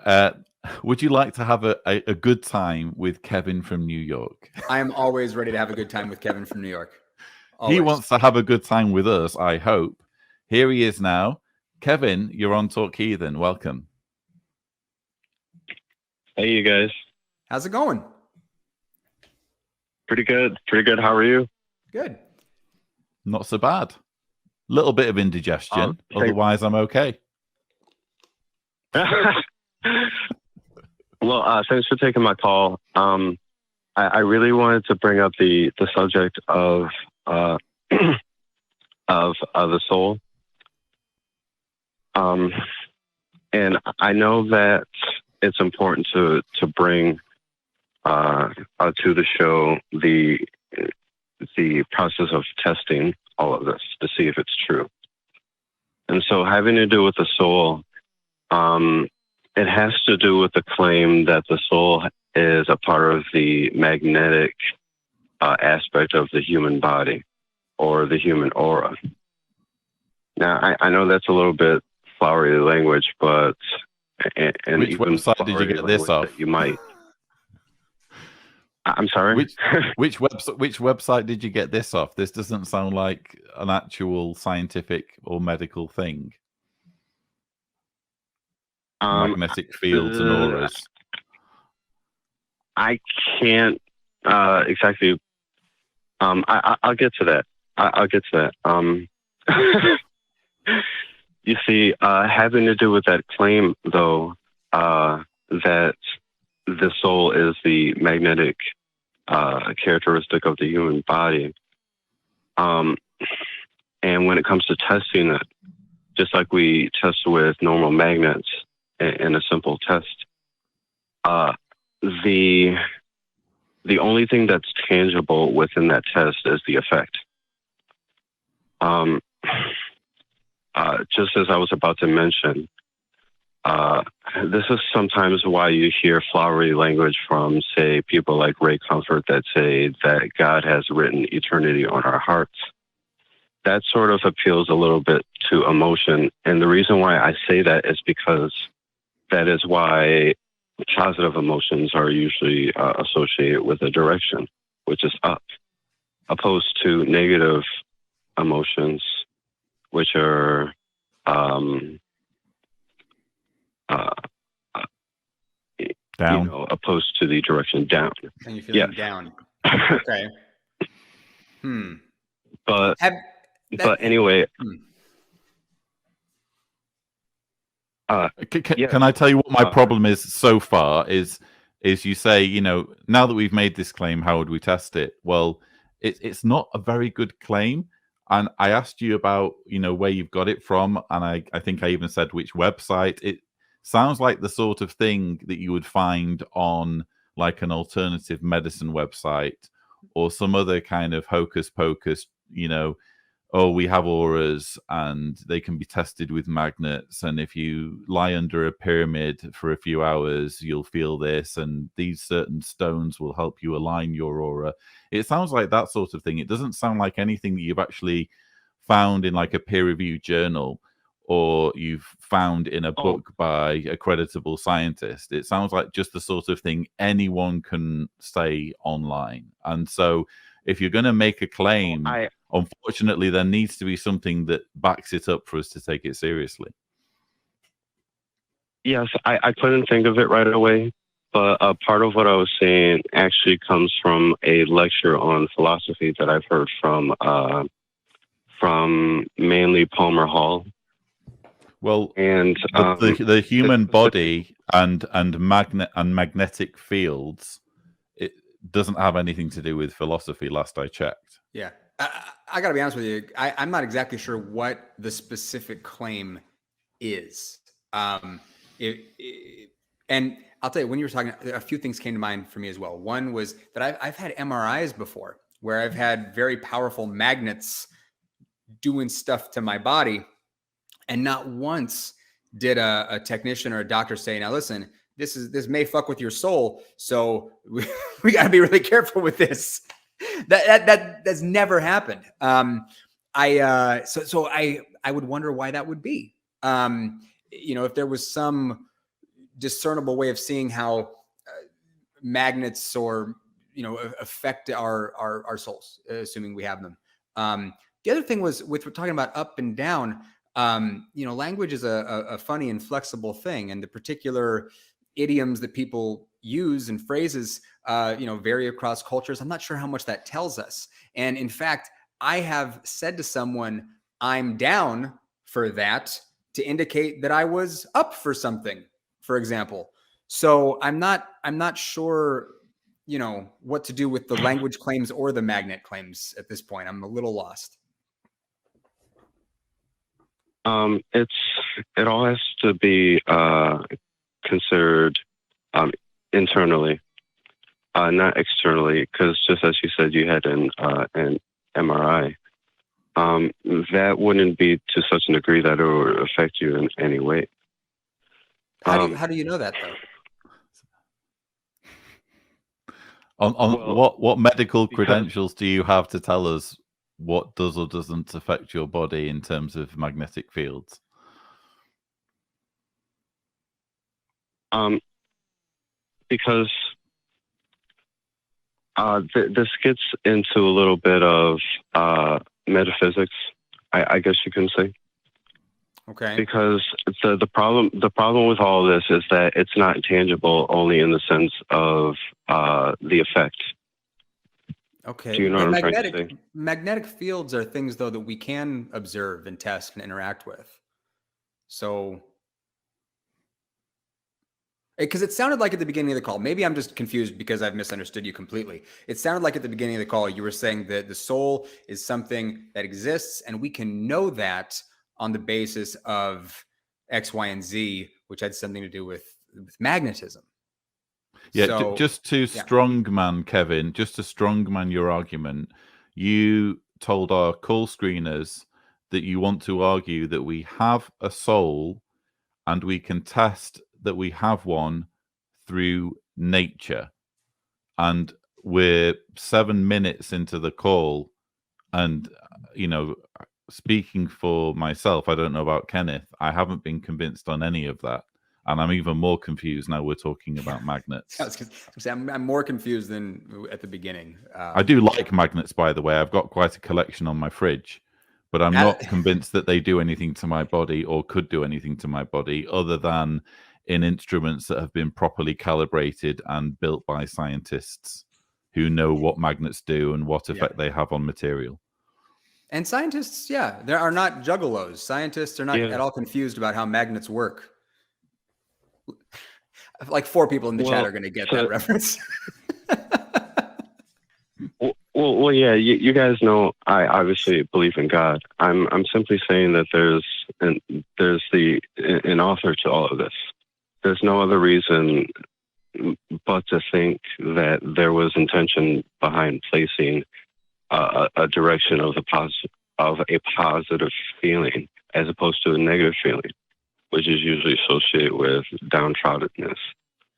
Uh, would you like to have a good time with Kevin from New York? I am always ready to have a good time with Kevin from New York. Always. He wants to have a good time with us, I hope. Here he is now. Kevin, you're on Talk Heathen. Welcome. Hey, you guys. How's it going? Pretty good. Pretty good. How are you? Good. Not so bad. Little bit of indigestion. Otherwise, I'm okay. Well, thanks for taking my call. I really wanted to bring up the subject of the soul. And I know that it's important to bring to the show the process of testing all of this to see if it's true. And so having to do with the soul, it has to do with the claim that the soul is a part of the magnetic aspect of the human body or the human aura. Now, I know that's a little bit flowery language, but and which website did you get this off? You might. I'm sorry. Which website did you get this off? This doesn't sound like an actual scientific or medical thing. Magnetic fields and auras. I can't exactly. I'll get to that. I'll get to that. You see, having to do with that claim, though, that the soul is the magnetic characteristic of the human body. And when it comes to testing it, just like we test with normal magnets in a simple test, the only thing that's tangible within that test is the effect. Just as I was about to mention, this is sometimes why you hear flowery language from, say, people like Ray Comfort that say that God has written eternity on our hearts. That sort of appeals a little bit to emotion. And the reason why I say that is because that is why positive emotions are usually associated with a direction, which is up, opposed to negative emotions, which are down, opposed to the direction down. And you're feeling down. Okay. But anyway. Can I tell you what my problem is so far? Is you say, now that we've made this claim, how would we test it? Well, it's not a very good claim. And I asked you about, where you've got it from. And I think I even said which website. It sounds like the sort of thing that you would find on like an alternative medicine website or some other kind of hocus pocus, oh, we have auras and they can be tested with magnets. And if you lie under a pyramid for a few hours, you'll feel this. And these certain stones will help you align your aura. It sounds like that sort of thing. It doesn't sound like anything that you've actually found in like a peer-reviewed journal or you've found in a book by a creditable scientist. It sounds like just the sort of thing anyone can say online. And so if you're going to make a claim, unfortunately, there needs to be something that backs it up for us to take it seriously. Yes, I couldn't think of it right away, but part of what I was saying actually comes from a lecture on philosophy that I've heard from mainly Palmer Hall. Well, and the human body and magnetic fields, it doesn't have anything to do with philosophy. Last I checked. Yeah, I got to be honest with you. I'm not exactly sure what the specific claim is. And I'll tell you, when you were talking, a few things came to mind for me as well. One was that I've had MRIs before where I've had very powerful magnets doing stuff to my body. And not once did a technician or a doctor say, now listen, this may fuck with your soul. So we got to be really careful with this. That's never happened. So I would wonder why that would be. If there was some discernible way of seeing how magnets or affect our souls, assuming we have them. The other thing was we're talking about up and down. Language is a funny and flexible thing, and the particular idioms that people use and phrases vary across cultures. I'm not sure how much that tells us. And in fact, I have said to someone, I'm down for that, to indicate that I was up for something, for example. So I'm not sure, what to do with the language claims or the magnet claims at this point. I'm a little lost. It all has to be considered internally, not externally, because just as you said, you had an MRI. That wouldn't be to such a degree that it would affect you in any way. How do you know that, though? What medical credentials do you have to tell us what does or doesn't affect your body in terms of magnetic fields? Because this gets into a little bit of metaphysics, I guess you can say. Okay. Because the problem with all of this is that it's not tangible only in the sense of the effect. Okay. Do you know what I'm trying to say? Magnetic fields are things, though, that we can observe and test and interact with. So, because it sounded like at the beginning of the call, maybe I'm just confused because I've misunderstood you completely. It sounded like at the beginning of the call, you were saying that the soul is something that exists, and we can know that on the basis of X, Y, and Z, which had something to do with magnetism. Yeah, so, just to strongman, Kevin, just to strongman your argument, you told our call screeners that you want to argue that we have a soul and we can test that we have one through nature. And we're 7 minutes into the call, and, speaking for myself, I don't know about Kenneth, I haven't been convinced on any of that. And I'm even more confused now we're talking about magnets. I'm more confused than at the beginning. I do like magnets, by the way. I've got quite a collection on my fridge, but I'm not convinced that they do anything to my body or could do anything to my body other than in instruments that have been properly calibrated and built by scientists who know what magnets do and what effect they have on material. And scientists, there are not juggalos. Scientists are not at all confused about how magnets work. Like 4 people in the chat are going to get that reference. Yeah. You guys know I obviously believe in God. I'm simply saying that there's an author to all of this. There's no other reason but to think that there was intention behind placing a direction of a positive feeling as opposed to a negative feeling, which is usually associated with downtroddenness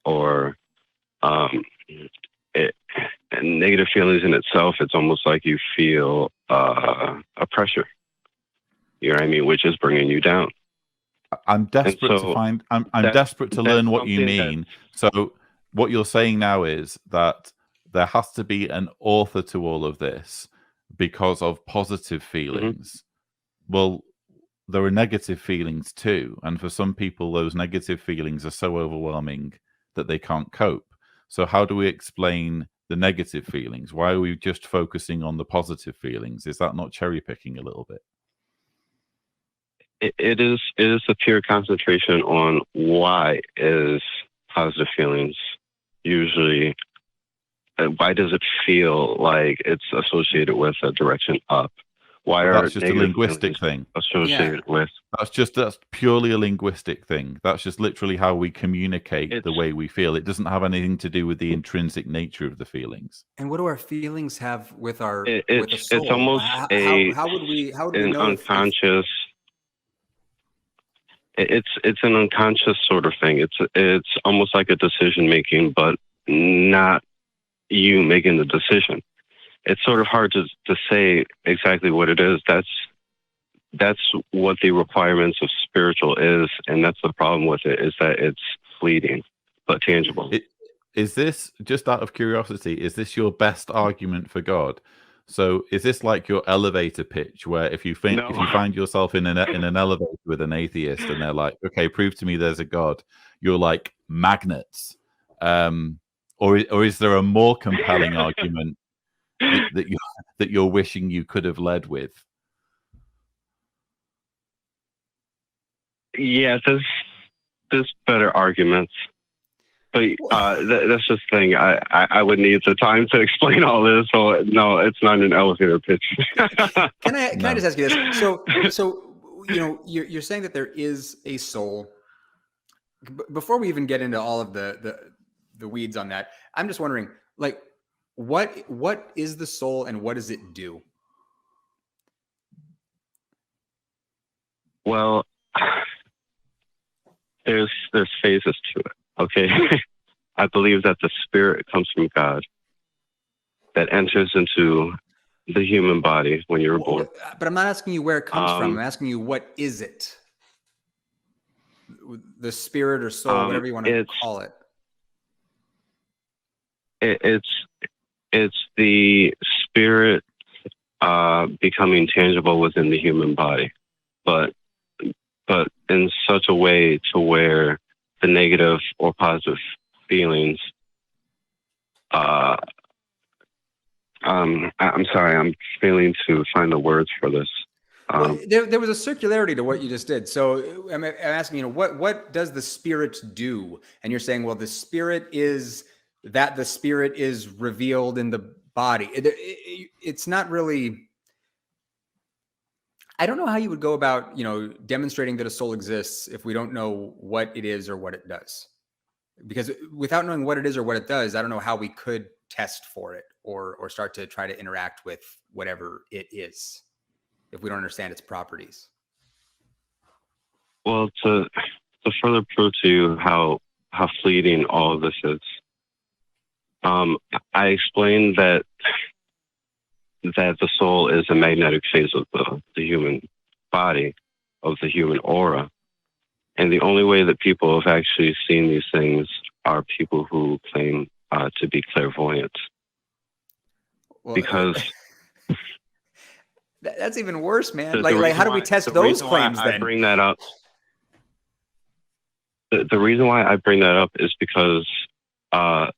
or and negative feelings in itself. It's almost like you feel a pressure, you know what I mean, which is bringing you down. I'm desperate to find. I'm desperate to learn what you mean. So what you're saying now is that there has to be an author to all of this because of positive feelings. Well, there are negative feelings too, and for some people those negative feelings are so overwhelming that they can't cope. So how do we explain the negative feelings? Why are we just focusing on the positive feelings? Is that not cherry picking a little bit? It is a pure concentration on why is positive feelings usually, why does it feel like it's associated with a direction up? Why that's just a linguistic thing associated with? That's purely a linguistic thing. That's just literally how we communicate the way we feel. It doesn't have anything to do with the intrinsic nature of the feelings. And what do our feelings have with our with the soul? It's almost how would we know unconscious. It's an unconscious sort of thing. It's almost like a decision making, but not you making the decision. It's sort of hard to say exactly what it is. That's what the requirements of spiritual is, and that's the problem with it, is that it's fleeting but tangible. Is this, just out of curiosity, is this your best argument for God? So is this like your elevator pitch, where if you find yourself in an elevator with an atheist and they're like, okay, prove to me there's a God, you're like, magnets, or is there a more compelling argument that you're wishing you could have led with? Yeah, there's better arguments. But that's just the thing. I would need the time to explain all this. So no, it's not an elevator pitch. Can I just ask you this? So you're saying that there is a soul. Before we even get into all of the weeds on that, I'm just wondering, like, what is the soul and what does it do? Well, there's phases to it. Okay. I believe that the spirit comes from God that enters into the human body when you're born. But I'm not asking you where it comes from. I'm asking you, what is it? The spirit or soul, whatever you want to call it. It's the spirit becoming tangible within the human body, but in such a way to where the negative or positive feelings. I'm sorry, I'm failing to find the words for this. Well, there was a circularity to what you just did. So I'm asking, what does the spirit do? And you're saying, well, the spirit is revealed in the body. It's not really. I don't know how you would go about, demonstrating that a soul exists if we don't know what it is or what it does. Because without knowing what it is or what it does, I don't know how we could test for it or start to try to interact with whatever it is if we don't understand its properties. Well, to further prove to you how fleeting all of this is, I explained that the soul is a magnetic phase of the human body, of the human aura. And the only way that people have actually seen these things are people who claim to be clairvoyant. Well, because that's even worse, man. Like how do we test those claims then? I bring that up. The reason why I bring that up is because the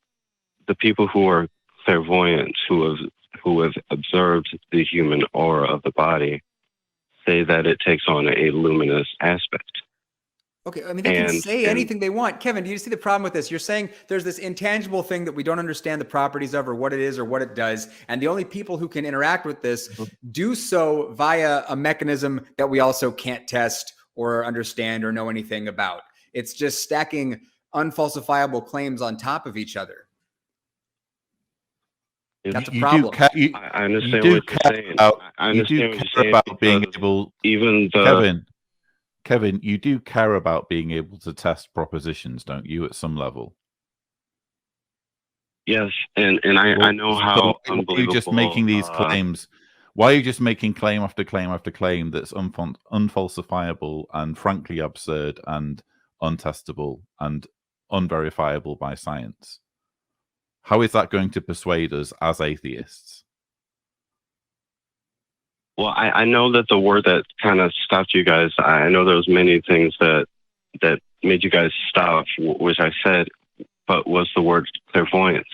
people who are clairvoyant, who have observed the human aura of the body, say that it takes on a luminous aspect. Okay, I mean, they can say anything they want. Kevin, do you see the problem with this? You're saying there's this intangible thing that we don't understand the properties of or what it is or what it does. And the only people who can interact with this do so via a mechanism that we also can't test or understand or know anything about. It's just stacking unfalsifiable claims on top of each other. That's a problem. I understand what you're saying. You do care about being able, Kevin, you do care about being able to test propositions, don't you, at some level? Yes, and I know how unbelievable. Why are you just making these claims? Why are you just making claim after claim after claim that's unfalsifiable and frankly absurd and untestable and unverifiable by science? How is that going to persuade us as atheists? Well, I know that the word that kind of stopped you guys, I know there was many things that made you guys stop, which I said, but was the word clairvoyance,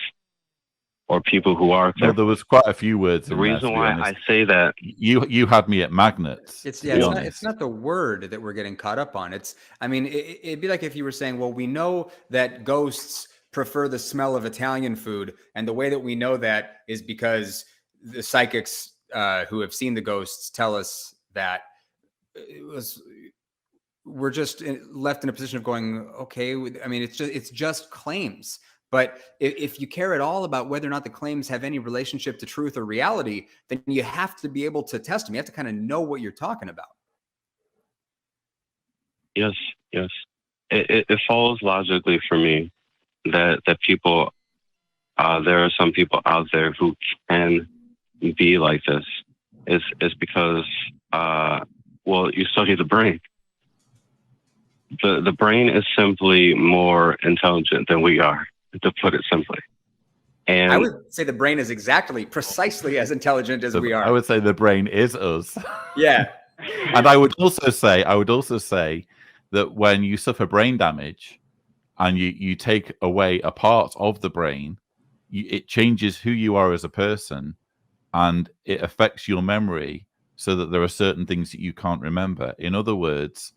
or people who are clairvoyant. Well, there was quite a few words. The reason why I say that, you had me at magnets. It's not the word that we're getting caught up on. It'd be like if you were saying, well, we know that ghosts prefer the smell of Italian food, and the way that we know that is because the psychics who have seen the ghosts tell us that. We're just left in a position of going, okay. I mean, it's just claims. But if you care at all about whether or not the claims have any relationship to truth or reality, then you have to be able to test them. You have to kind of know what you're talking about. Yes. It follows logically for me that people, there are some people out there who can be like this. Is because, well, you study the brain. the brain is simply more intelligent than we are, to put it simply. And I would say the brain is precisely as intelligent as we are. I would say the brain is us. Yeah. And I would also say that when you suffer brain damage and you take away a part of the brain, it changes who you are as a person, and it affects your memory so that there are certain things that you can't remember. In other words,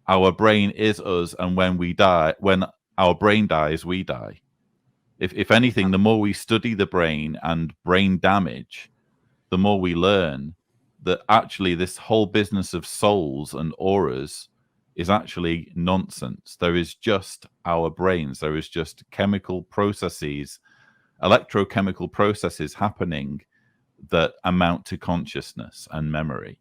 our brain is us, and when our brain dies, we die. If anything, the more we study the brain and brain damage, the more we learn that actually this whole business of souls and auras is actually nonsense. There is just our brains. There is just chemical processes, electrochemical processes happening that amount to consciousness and memory.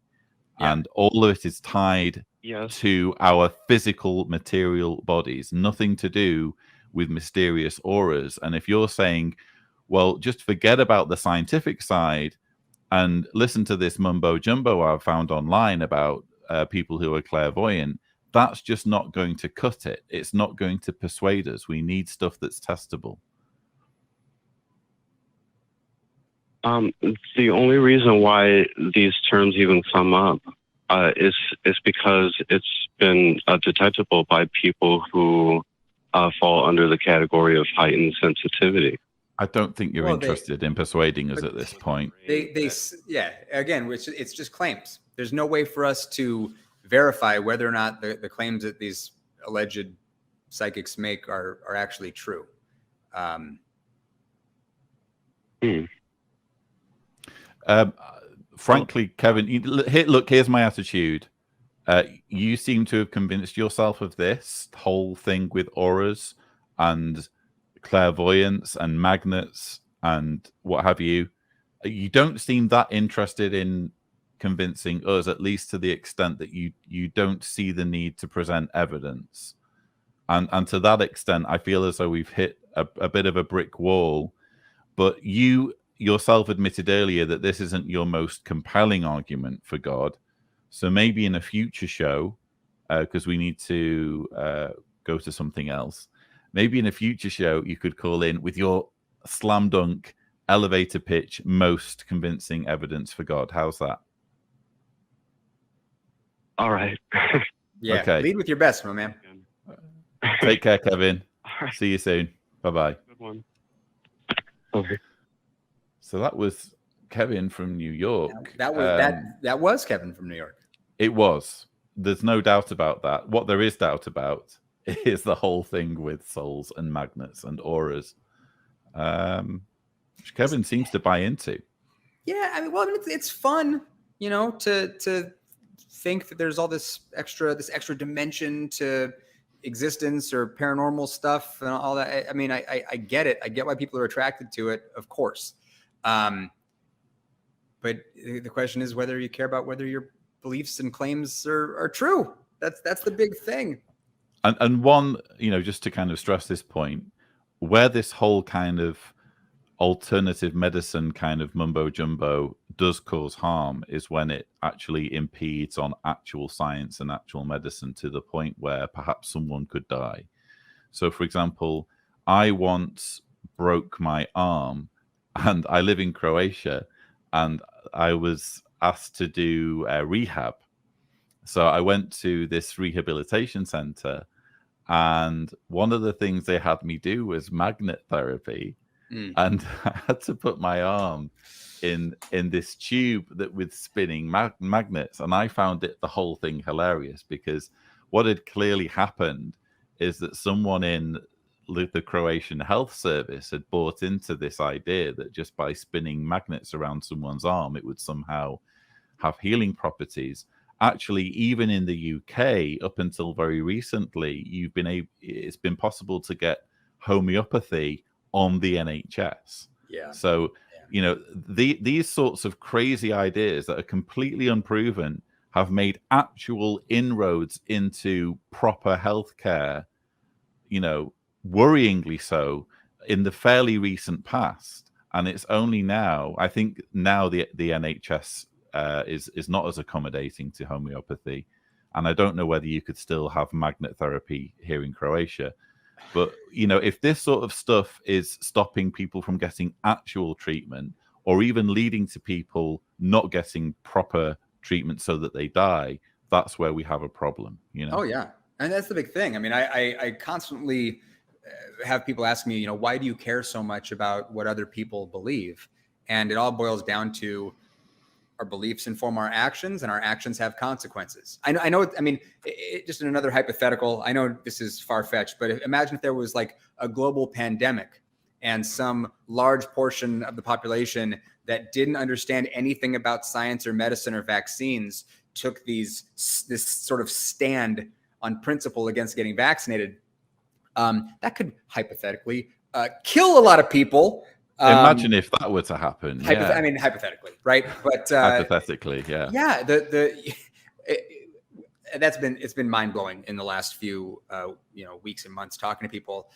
Yeah. And all of it is tied to our physical material bodies, nothing to do with mysterious auras. And if you're saying, well, just forget about the scientific side and listen to this mumbo jumbo I've found online about people who are clairvoyant, that's just not going to cut it. It's not going to persuade us. We need stuff that's testable. The only reason why these terms even come up is because it's been detectable by people who fall under the category of heightened sensitivity. I don't think you're interested in persuading us at this point. Again, it's just claims. There's no way for us to verify whether or not the claims that these alleged psychics make are actually true. Frankly, Kevin, look, here's my attitude. You seem to have convinced yourself of this whole thing with auras and clairvoyance and magnets and what have you. You don't seem that interested in convincing us, at least to the extent that you don't see the need to present evidence. And to that extent, I feel as though we've hit a bit of a brick wall. But you yourself admitted earlier that this isn't your most compelling argument for God. So maybe in a future show, because we need to go to something else, maybe in a future show you could call in with your slam dunk, elevator pitch, most convincing evidence for God. How's that? All right. Yeah. Okay. Lead with your best, my man. Take care, Kevin. See you soon. Bye-bye. Good one. Okay. So that was Kevin from New York. That was Kevin from New York. It was. There's no doubt about that. What there is doubt about is the whole thing with souls and magnets and auras, which Kevin seems to buy into. Yeah, I mean, it's fun, to think that there's all this extra dimension to existence or paranormal stuff and all that. I mean, I get it. I get why people are attracted to it, of course. But the question is whether you care about whether your beliefs and claims are true. That's the big thing. And one, just to kind of stress this point, where this whole kind of alternative medicine kind of mumbo jumbo does cause harm is when it actually impedes on actual science and actual medicine to the point where perhaps someone could die. So, for example, I once broke my arm, and I live in Croatia, and I was asked to do rehab. So I went to this rehabilitation center, and one of the things they had me do was magnet therapy. And I had to put my arm in this tube that with spinning magnets. And I found the whole thing hilarious, because what had clearly happened is that someone in the Croatian health service had bought into this idea that just by spinning magnets around someone's arm, it would somehow have healing properties. Actually, even in the UK, up until very recently, it's been possible to get homeopathy on the NHS. Yeah. So, these sorts of crazy ideas that are completely unproven have made actual inroads into proper healthcare, worryingly so, in the fairly recent past. And it's only now, I think now the NHS is not as accommodating to homeopathy. and I don't know whether you could still have magnet therapy here in Croatia. But, you know, if this sort of stuff is stopping people from getting actual treatment, or even leading to people not getting proper treatment so that they die, that's where we have a problem, you know? Oh, yeah. And that's the big thing. I mean, I constantly have people ask me, you know, why do you care so much about what other people believe? And it all boils down to our beliefs inform our actions, and our actions have consequences. I know. I mean, just in another hypothetical, I know this is far-fetched, but imagine if there was like a global pandemic and some large portion of the population that didn't understand anything about science or medicine or vaccines took this sort of stand on principle against getting vaccinated. That could hypothetically kill a lot of people. Imagine if that were to happen. Yeah. I mean, hypothetically, right? But hypothetically, yeah. Yeah, it's been mind blowing in the last few weeks and months talking to people.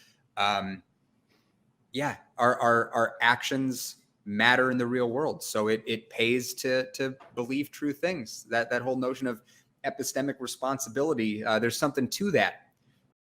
Yeah, our actions matter in the real world, so it pays to believe true things. That whole notion of epistemic responsibility, there's something to that.